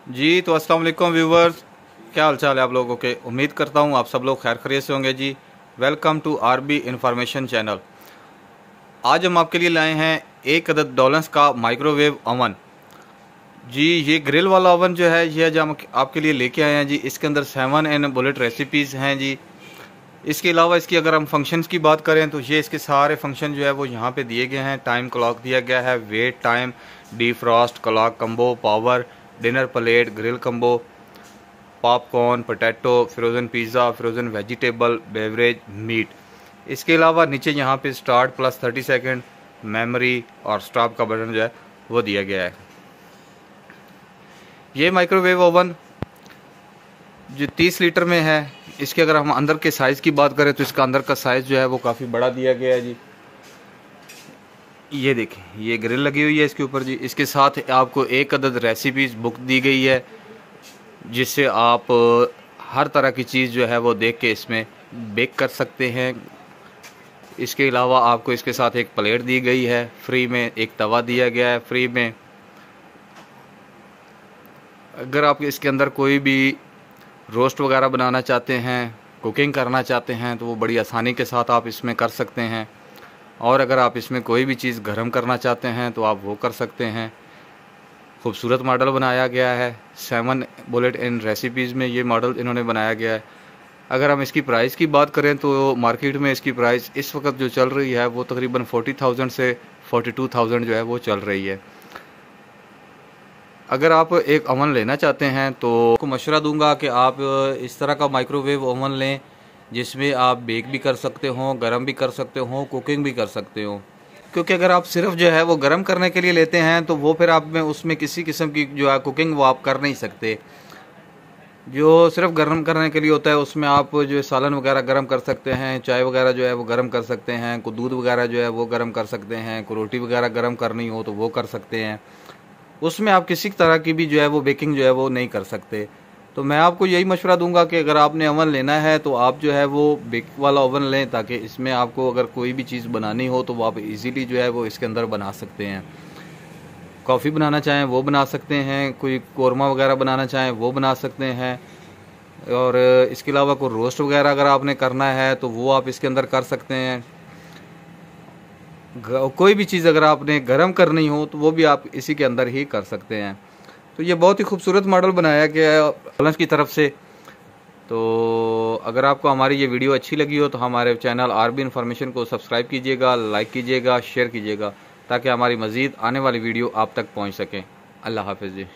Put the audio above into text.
जी तो अस्सलाम वालेकुम व्यूवर्स, क्या हाल चाल है आप लोगों के। उम्मीद करता हूँ आप सब लोग खैर खैरियत से होंगे जी। Welcome to RB information channel. आज हम आपके लिए लाए हैं एक अदद डॉलर्स का माइक्रोवेव ओवन। जी ये ग्रिल वाला ओवन जो है ये आज हम आपके लिए लेके आए हैं जी। इसके अंदर 7 एंड बुलेट रेसिपीज़ हैं जी। इसके अलावा इसकी अगर हम फंक्शंस की बात करें तो ये इसके सारे फंक्शन जो है वो यहाँ पे दिए गए हैं। टाइम क्लॉक दिया गया है, weight time, defrost, clock combo, power, dinner plate, grill combo, popcorn, potato, frozen pizza, frozen vegetable, beverage, meat. इसके अलावा नीचे यहाँ पे स्टार्ट प्लस 30 सेकंड, मेमोरी और स्टॉप का बटन जो है वो दिया गया है। ये माइक्रोवेव ओवन जो 30 लीटर में है, इसके अगर हम अंदर के साइज़ की बात करें तो इसका अंदर का साइज़ जो है वो काफ़ी बड़ा दिया गया है जी। ये देखें, ये ग्रिल लगी हुई है इसके ऊपर जी। इसके साथ आपको एक अदद रेसिपीज़ बुक दी गई है जिससे आप हर तरह की चीज़ जो है वो देख के इसमें बेक कर सकते हैं। इसके अलावा आपको इसके साथ एक प्लेट दी गई है फ्री में, एक तवा दिया गया है फ्री में। अगर आप इसके अंदर कोई भी रोस्ट वगैरह बनाना चाहते हैं, कुकिंग करना चाहते हैं तो वो बड़ी आसानी के साथ आप इसमें कर सकते हैं। और अगर आप इसमें कोई भी चीज़ गर्म करना चाहते हैं तो आप वो कर सकते हैं। खूबसूरत मॉडल बनाया गया है। 7 बुलेट इन रेसिपीज़ में ये मॉडल इन्होंने बनाया गया है। अगर हम इसकी प्राइस की बात करें तो मार्केट में इसकी प्राइस इस वक्त जो चल रही है वो तकरीबन 40,000 से 42,000 जो है वो चल रही है। अगर आप एक ओवन लेना चाहते हैं तो आपको मशवरा दूंगा कि आप इस तरह का माइक्रोवेव ओवन लें जिसमें आप बेक भी कर सकते हो, गर्म भी कर सकते हो, कुकिंग भी कर सकते हो। क्योंकि अगर आप सिर्फ जो है वो गर्म करने के लिए लेते हैं तो वो फिर आप में उसमें किसी किस्म की जो है कुकिंग वो आप कर नहीं सकते। जो सिर्फ गर्म करने के लिए होता है उसमें आप जो सालन वगैरह गर्म कर सकते हैं, चाय वगैरह जो है वो गर्म कर सकते हैं, को दूध वगैरह जो है वो गर्म कर सकते हैं, को रोटी वगैरह गर्म करनी हो तो वो कर सकते हैं। उसमें आप किसी तरह की भी जो है वो बेकिंग जो है वो नहीं कर सकते। तो मैं आपको यही मशवरा दूंगा कि अगर आपने ओवन लेना है तो आप जो है वो बेक वाला ओवन लें, ताकि इसमें आपको अगर कोई भी चीज़ बनानी हो तो वो आप इजीली जो है वो इसके अंदर बना सकते हैं। कॉफ़ी बनाना चाहें वो बना सकते हैं, कोई कोरमा वगैरह बनाना चाहें वो बना सकते हैं। और इसके अलावा कोई रोस्ट वगैरह अगर आपने करना है तो वो आप इसके अंदर कर सकते हैं। कोई भी चीज़ अगर आपने गर्म करनी हो तो वो भी आप इसी के अंदर ही कर सकते हैं। तो ये बहुत ही खूबसूरत मॉडल बनाया गया है प्लस की तरफ से। तो अगर आपको हमारी ये वीडियो अच्छी लगी हो तो हमारे चैनल आरबी इन्फॉर्मेशन को सब्सक्राइब कीजिएगा, लाइक कीजिएगा, शेयर कीजिएगा, ताकि हमारी मज़ीद आने वाली वीडियो आप तक पहुंच सकें। अल्लाह हाफ़िज़ जी।